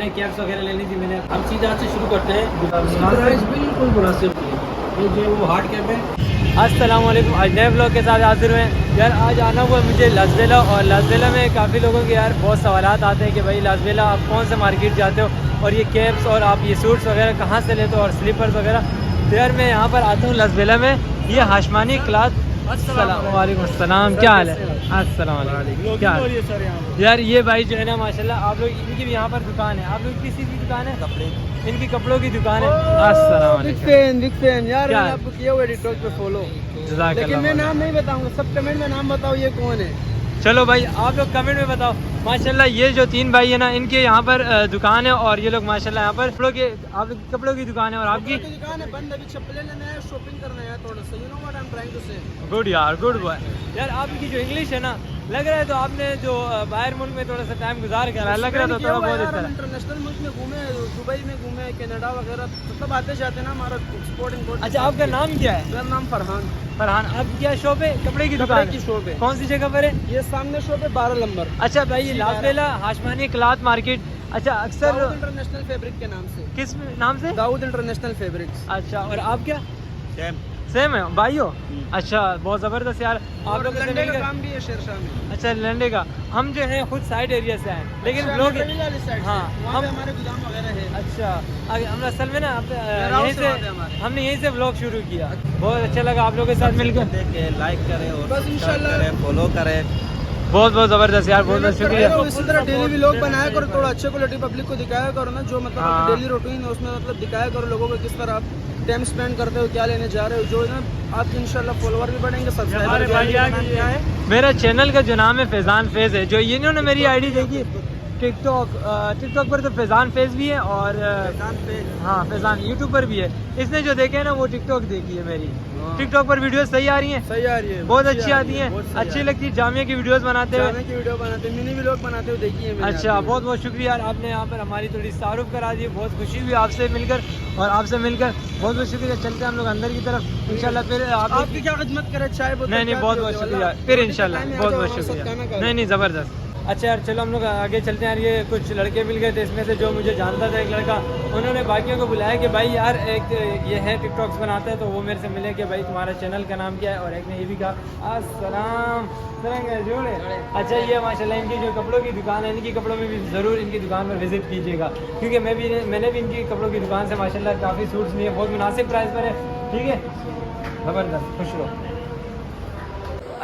मैंने कैप्स वगैरह लेनी थी। मैंने हम सीधा से शुरू करते हैं। बिल्कुल मुनासिब ये जो वो हार्ड कैप है। अस्सलाम वालेकुम, आज नए ब्लॉग के साथ हाजिर हुए। यार आज आना हुआ मुझे लासबेला, और लासबेला में काफ़ी लोगों के यार बहुत सवालात आते हैं कि भाई लासबेला आप कौन से मार्केट जाते हो और ये कैप्स और आप ये सूट्स वगैरह कहाँ से लेते हो और स्लीपर्स वगैरह। तो यार मैं यहाँ पर आता हूँ लासबेला में, ये हाशमानी क्लाथ। वालेकुम अस्सलाम, क्या हाल है? अस्सलाम वालेकुम, क्या हाल है? यार ये भाई जो है ना माशाल्लाह, आप लोग इनकी भी यहाँ पर दुकान है। आप लोग किस चीज़ की दुकान है? कपड़े, इनकी कपड़ों की दुकान है। अस्सलाम वालेकुम, बिग फैन यार, मैंने आपको किया हुआ टिकटॉक पे फॉलो, लेकिन मैं नाम नहीं बताऊंगा, सब कमेंट में नाम बताओ ये कौन है। चलो भाई आप लोग कमेंट में बताओ। माशाल्लाह ये जो तीन भाई है ना, इनके यहाँ पर दुकान है, और ये लोग माशाल्लाह यहाँ पर कपड़ों के, आप लोग कपड़ों की दुकान है और आपकी दुकान है बंद, अभी चप्पलें लेना है, शॉपिंग करना है थोड़ा सा, you know what I am trying to say. Good यार, गुड बॉय। यार आपकी जो इंग्लिश है ना, लग रहा है तो आपने जो बाहर मुल्क में थोड़ा सा टाइम गुजार करा है, लग रहा है तो थोड़ा बहुत अच्छा। इंटरनेशनल मुल्क में घूमे, दुबई में घूमे, कनाडा वगैरह, मतलब आते जाते ना हमारा एक्सपोर्ट इंपोर्ट। अच्छा आपका नाम क्या है? मेरा नाम फरहान। फरहान, आपकी क्या शॉप है? कपड़े की दुकान की शॉप है। कौन सी जगह पर है? ये सामने शॉप है 12 नंबर। अच्छा भाई ये लासबेला हाशमानी क्लॉथ मार्केट। अच्छा अक्सर इंटरनेशनल फैब्रिक के नाम से। किस नाम से? Dawood international fabrics. अच्छा, और आप क्या? सेम है भाई हो? अच्छा बहुत ज़बरदस्त यार, आप लोग लंडे का काम भी है शेरशाह में। अच्छा लंडे का, हम जो है खुद साइड एरिया से आए, लेकिन लोग हाँ हम हमारे गोदाम वगैरह है। अच्छा हम असल में ना यहीं से, हमने यहीं से व्लॉग शुरू किया। बहुत अच्छा लगा आप लोगों के साथ मिलकर। लाइक करें और बस इंशाल्लाह फॉलो करें। बहुत बहुत ज़बरदस्त यार, बहुत बहुत शुक्रिया। इसी तरह डेली भी लोग बनाया करो, थोड़ा अच्छे क्वालिटी पब्लिक को दिखाया करो ना, जो मतलब डेली रूटीन है उसमें मतलब दिखाया करो लोगों को किस तरह आप टाइम स्पेंड करते हो, क्या लेने जा रहे हो, जो है ना आपके इंशाल्लाह फॉलोवर भी बढ़ेंगे, सब्सक्राइबर भी बढ़ेंगे। मेरा चैनल का जो नाम है फैज़ान फेज़ है, जो इन्होंने मेरी आईडी देखी टिकटॉक पर, तो फैज़ान फेज़ भी है और हाँ फैज़ान यूट्यूब पर भी है। इसने जो देखे है ना वो टिकटॉक देखी है मेरी। टिकटॉक पर वीडियोस सही आ रही हैं? सही आ रही है, बहुत अच्छी आती हैं, अच्छी लगती है। जामिया की वीडियोस बनाते हुए, मिनी व्लॉग बनाते हुए देखिए। अच्छा बहुत बहुत शुक्रिया यार, आपने यहाँ पर हमारी थोड़ी तारुफ करा दी, बहुत खुशी हुई आपसे मिलकर, और आपसे मिलकर बहुत बहुत शुक्रिया। चलते हैं हम लोग अंदर की तरफ इंशाल्लाह, फिर आपकी क्या खिदमत करे, चाय नहीं बहुत बहुत शुक्रिया, फिर इंशाल्लाह बहुत बहुत शुक्रिया। नहीं ज़बरदस्त। अच्छा यार चलो हम लोग आगे चलते हैं यार। ये कुछ लड़के मिल गए थे, इसमें से जो मुझे जानता था एक लड़का, उन्होंने बाकियों को बुलाया कि भाई यार एक ये है टिकटॉक्स बनाता है, तो वो मेरे से मिले कि भाई तुम्हारा चैनल का नाम क्या है, और एक ने ये भी कहा अस्सलाम जोड़े। अच्छा ये माशाल्लाह इनकी जो कपड़ों की दुकान है, इनकी कपड़ों में भी ज़रूर इनकी दुकान पर विज़िट कीजिएगा, क्योंकि मैंने भी इनकी कपड़ों की दुकान से माशाल्लाह काफ़ी सूट्स लिए, बहुत मुनासिब प्राइस पर है। ठीक है, ज़बरदस्त, खुश रहो।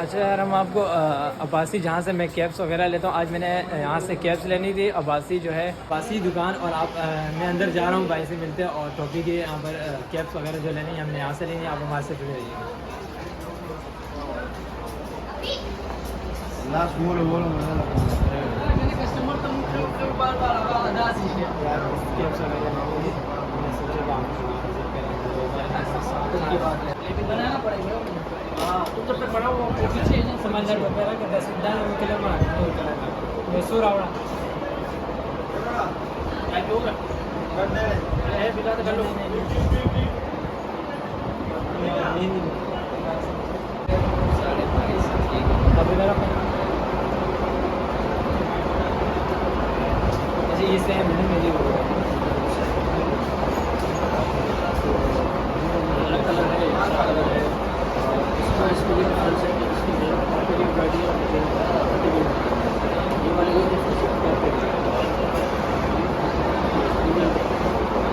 अच्छा यार हम आपको अब्बासी, जहाँ से मैं कैप्स वगैरह लेता हूँ, आज मैंने यहाँ से कैप्स लेनी थी। अब्बासी जो है अब्बासी दुकान, और आप मैं अंदर जा रहा हूँ, भाई से मिलते हैं, और टोपी के यहाँ पर कैप्स वगैरह जो लेनी है हमने यहाँ से लेनी है। आप हमारे से जुड़े रहिए। बनाना पड़ेगा तो जब तक बड़ा हुआ पीछे समंदर वगैरह का 10 किलोमीटर ये सूरावड़ा ये से मेरी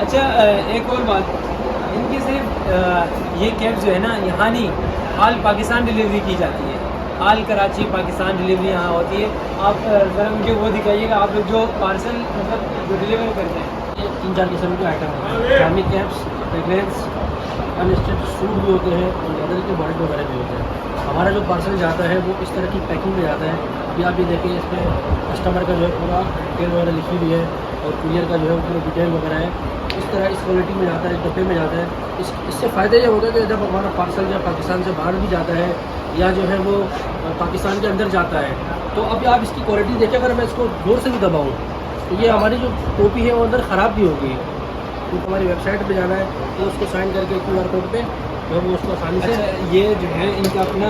अच्छा एक और बात, इनकी सिर्फ ये कैब जो है ना यहाँ नहीं, हाल पाकिस्तान डिलीवरी की जाती है, हाल कराची पाकिस्तान डिलीवरी यहाँ होती है। आप ज़रा मुझे वो दिखाइएगा, आप लोग जो पार्सल मतलब जो डिलीवर करते हैं। ये 3-4 किस्म के आइटम हैं, Jami caps, fragrance, unstitch suit भी होते हैं, और लेदर के बॉडी वगैरह भी होते हैं। हमारा जो पार्सल जाता है वो इस तरह की पैकिंग में जाता है। अभी आप ये देखिए, इस पर कस्टमर का जो है पूरा डिटेल वगैरह लिखी हुई है, और कुरियर का जो है पूरा डिटेल वगैरह है। इस तरह इस क्वालिटी में जाता है, डब्बे में जाता है। इससे फ़ायदा ये होता है कि जब हमारा पार्सल जो पाकिस्तान से बाहर भी जाता है, या जो है वो पाकिस्तान के अंदर जाता है, तो अभी आप इसकी क्वालिटी देखें, अगर मैं इसको जोर से भी दबाऊँ तो ये हमारी जो टोपी है वो अंदर ख़राब भी होगी। तो हमारी वेबसाइट पे जाना है, तो उसको साइन करके QR कोड पे जो वो उसको आसानी से। ये जो है इनका अपना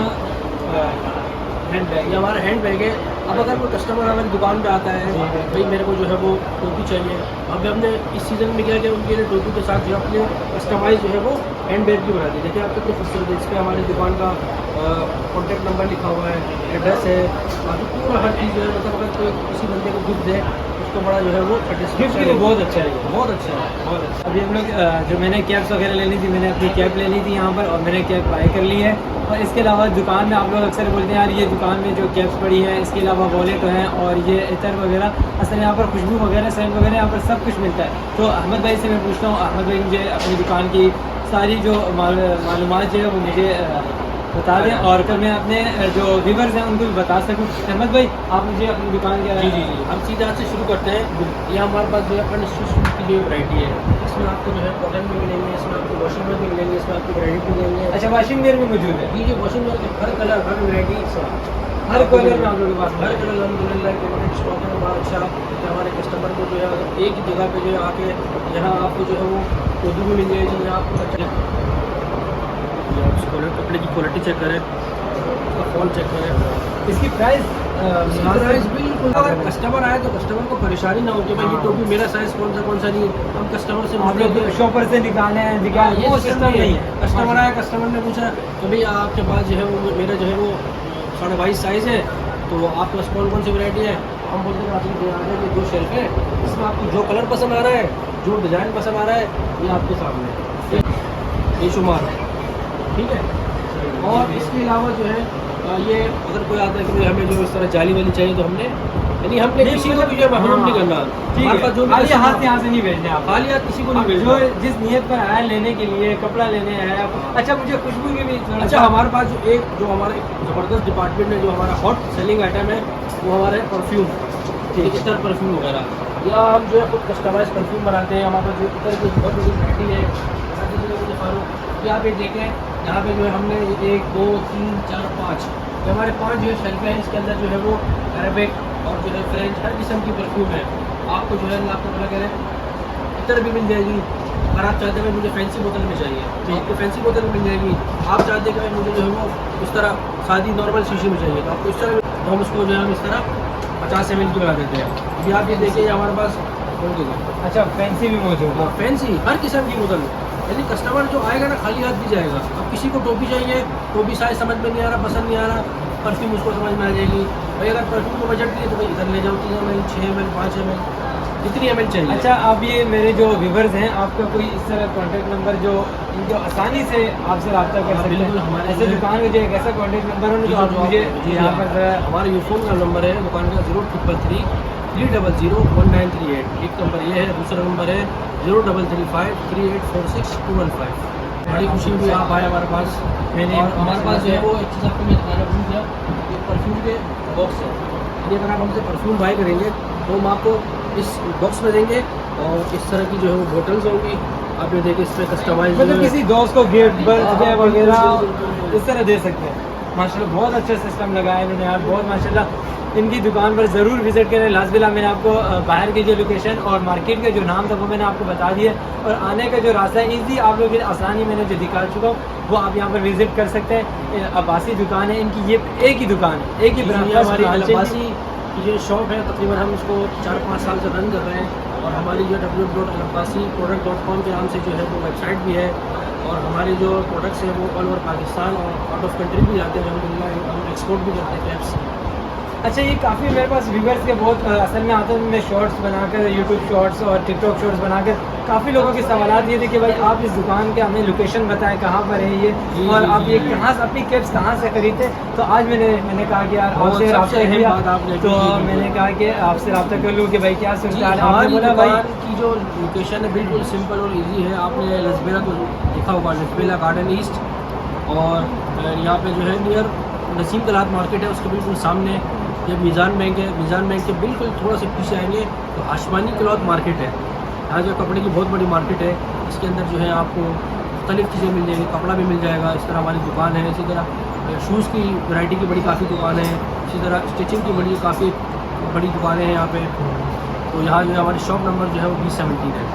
हैंड बैग, ये हमारा हैंड बैग है, अब अगर कोई कस्टमर हमारी दुकान पे आता है, भाई मेरे को जो है वो टोपी चाहिए, अभी हमने इस सीज़न में क्या किया, उनके लिए टोपी के साथ जो अपने कस्टमाइज जो है वो हैंड बैग भी बना दी। देखिए आपको कितनी खूबसूरत है, इस पर हमारी दुकान का कॉन्टैक्ट नंबर लिखा हुआ है, एड्रेस है, बाकी पूरा हर चीज़ जो है, मतलब अगर कोई किसी बंदे को गिफ्ट दे उसको बड़ा जो है वो गिफ्ट के लिए बहुत अच्छा है ये। बहुत अच्छा है, बहुत अच्छा। अभी हम लोग जो मैंने कैप्स वगैरह लेनी थी, मैंने अपनी कैप ले ली थी यहाँ पर और मैंने कैप बाय कर ली है। और इसके अलावा दुकान में आप लोग अक्सर बोलते हैं यार ये दुकान में जो कैप्स पड़ी है, इसके अलावा वॉलेट हैं और ये इतर वगैरह, असल यहाँ पर खुशबू वगैरह सेंट वगैरह यहाँ पर सब कुछ मिलता है। तो अहमद भाई से मैं पूछता हूँ, अहमद भाई मुझे अपनी दुकान की सारी जो मालूमात जो है वो मुझे बता दें और फिर मैं अपने जो व्यूवर्स हैं उनको भी बता सकूँ। अहमद भाई आप मुझे अपनी दुकान के जी, हम सीधा से शुरू करते हैं। ये हमारे पास जो है अनस्टिच्ड की जो वैरायटी है, इसमें आपको जो है कॉटन भी मिलेंगे, इसमें आपको वॉशिंग में भी मिलेंगे, इसमें आपको ब्रांडेड भी मिलेंगे। अच्छा वॉशिंग वेयर भी मौजूद है? ये वॉशिंग में हर कलर, हर वैरायटी, हर कलर में आप लोगों के पास हर कलर अलहमदिल्ला के स्टॉक में बड़ा अच्छा कि हमारे कस्टमर को जो है एक ही जगह पे जो है आके यहाँ आपको जो है वो टोपी भी मिल जाएगी, यहाँ आपको अच्छा कपड़े की क्वालिटी चेक करें, उसका फॉल चेक करें, इसकी प्राइस बिल्कुल। अगर कस्टमर आए तो कस्टमर को परेशानी ना हो कि भाई ये टोपी मेरा साइज़ कौन सा नहीं है, हम कस्टमर से आप लोग शॉपर से निकाले हैं ये सिस्टम नहीं है। कस्टमर आया, कस्टमर ने पूछा तो भाई आपके पास जो है वो मेरा जो है वो 22.5 साइज़ है, तो आपके पास कौन सी वैरायटी है, हम बोलते हैं आपकी ये जो शेल्फ है इसमें आपको जो कलर पसंद आ रहा है, जो डिज़ाइन पसंद आ रहा है, ये आपके सामने है, ये शुमार है, ठीक है। और इसके अलावा जो है ये अगर कोई आता है कि हमें जो इस तरह जाली वाली चाहिए तो हमने यानी हमने किसी को भी जो महरूम नहीं करना, ठीक है, जो खाली हाथ से यहाँ से नहीं भेजने आप, खाली हाथ किसी को नहीं भेजना। जो जिस नियत पर आया लेने के लिए कपड़ा लेने आया। अच्छा मुझे खुशबू की भी अच्छा, हमारे पास जो हमारा एक ज़बरदस्त डिपार्टमेंट है, जो हमारा हॉट सेलिंग आइटम है वो हमारा है परफ्यूम, इतर परफ्यूम वगैरह, या हम जो है खुद कस्टमाइज परफ्यूम बनाते हैं। हमारे पास जो इतर की बहुत बड़ी वैरायटी है, ये आप ये देखें, यहाँ पे जो है हमने 1 2 3 4 5 ये हमारे 5 जो है शेल्फ हैं, इसके अंदर जो है वो अरेबिक और जो है फ्रेंच हर किस्म की परफ्यूम है। आपको जो है आपको बोला कह रहे हैं इतर भी मिल जाएगी, अगर आप चाहते हैं मुझे फैंसी बोतल में चाहिए तो आपको फैंसी बोतल में मिल जाएगी। आप चाहते हैं कि मुझे जो है वो उस तरह सादी नॉर्मल शीशे में चाहिए तो आपको इस तरह, तो हम उसको जो है हम इस तरह 50 ml की बना देते हैं। अभी आप ये देखिए हमारे पास अच्छा फैंसी भी मौजूद है, फैंसी हर किस्म की बोतल, यानी कस्टमर जो आएगा ना खाली हाथ भी जाएगा। अब किसी को टोपी चाहिए, टोपी साइज समझ में नहीं आ रहा, पसंद नहीं आ रहा, परफ्यूम उसको समझ में आ जाएगी। भाई अगर परफ्यूम को बजट नहीं है तो भाई इधर ले जाओ 3 ml 6 ml 5 ml जितनी ml चाहिए। अच्छा अब ये मेरे जो व्यूवर्स हैं, आपका कोई इस तरह कॉन्टैक्ट नंबर जो इनको आसानी से आपसे रब्ता कर सकते हैं? हमारे ऐसे दुकान में जो एक ऐसा कॉन्टैक्ट नंबर हो जो आप मुझे यहाँ पर हमारा यूफोन का नंबर है दुकान का 0333 300 1938, एक नंबर ये है। दूसरा नंबर है 0335 3846 215। बड़ी खुशी हुई आप आए हमारे पास। मैंने और हमारे पास जो है वो एक चीज़ आपको मैं बताना भूल गया, ये परफ्यूम के बॉक्स है। ये अगर आप हमसे परफ्यूम बाय करेंगे तो हम आपको इस बॉक्स में देंगे और इस तरह की जो है वो बोटल्स होंगी, आप ये देखिए इस पर कस्टमाइज, मतलब किसी दोस्त को गिफ्ट बर्थडे वगैरह इस तरह दे सकते हैं। माशाल्लाह बहुत अच्छा सिस्टम लगाया इन्होंने यार, बहुत माशाल्लाह। इनकी दुकान पर ज़रूर विज़िट करें। लाजबिला मैंने आपको बाहर की जो लोकेशन और मार्केट का जो नाम था वो मैंने आपको बता दिया, और आने का जो रास्ता है ईजी आप लोग आसानी मैंने जो दिखा चुका हूँ वो आप यहाँ पर विज़िट कर सकते हैं। अब्बासी दुकान है इनकी, ये एक ही दुकान है, एक ही ब्रांच हमारी अब्बासी की जो शॉप है तकरीबन हम इसको 4-5 साल से रन कर रहे हैं, और हमारी जो www.abbasiproduct.com के नाम से जो है वो वेबसाइट भी है, और हमारे जो प्रोडक्ट्स हैं वो ऑल ओवर पाकिस्तान और आउट ऑफ कंट्री भी जाते हैं, अलहमदिल्ला हम एक्सपोर्ट भी करते हैं कैप्स। अच्छा ये काफ़ी मेरे पास व्यूवर्स के बहुत असल में आते हैं, मैं शॉर्ट्स बनाकर यूट्यूब शॉर्ट्स और टिकटॉक शॉर्ट्स बनाकर काफ़ी लोगों के सवाल ये थे कि भाई आप इस दुकान के हमें लोकेशन बताएं कहाँ पर है ये, और आप ये कहाँ से अपनी कैप्स कहाँ से खरीदते। तो आज मैंने कहा कि यार आपसे रब्ता किया, तो मैंने कहा कि आपसे रब्ता कर लूँ कि भाई क्या सुनता है। हमारी बोला भाई की जो लोकेशन है बिल्कुल सिंपल और ईजी है। आपने लसबेला को लिखा होगा, लसबेला गार्डन ईस्ट, और यहाँ पे जो है नियर नसीम कलात मार्केट है उसके बिल्कुल सामने ये मीज़ान बैंक है। मीज़ान बैंक के बिल्कुल थोड़ा सा पीछे आएंगे तो हाशमानी क्लॉथ मार्केट है। यहाँ जो कपड़े की बहुत बड़ी मार्केट है, इसके अंदर जो है आपको मुख्तलिफ़ चीज़ें मिल जाएगी, कपड़ा भी मिल जाएगा। इस तरह हमारी दुकान है, इसी तरह शूज़ की वैरायटी की बड़ी काफ़ी दुकान है, इसी तरह स्टिचिंग की बड़ी काफ़ी बड़ी दुकानें हैं यहाँ पे। तो यहाँ जो है हमारी शॉप नंबर जो है वो 2017 है।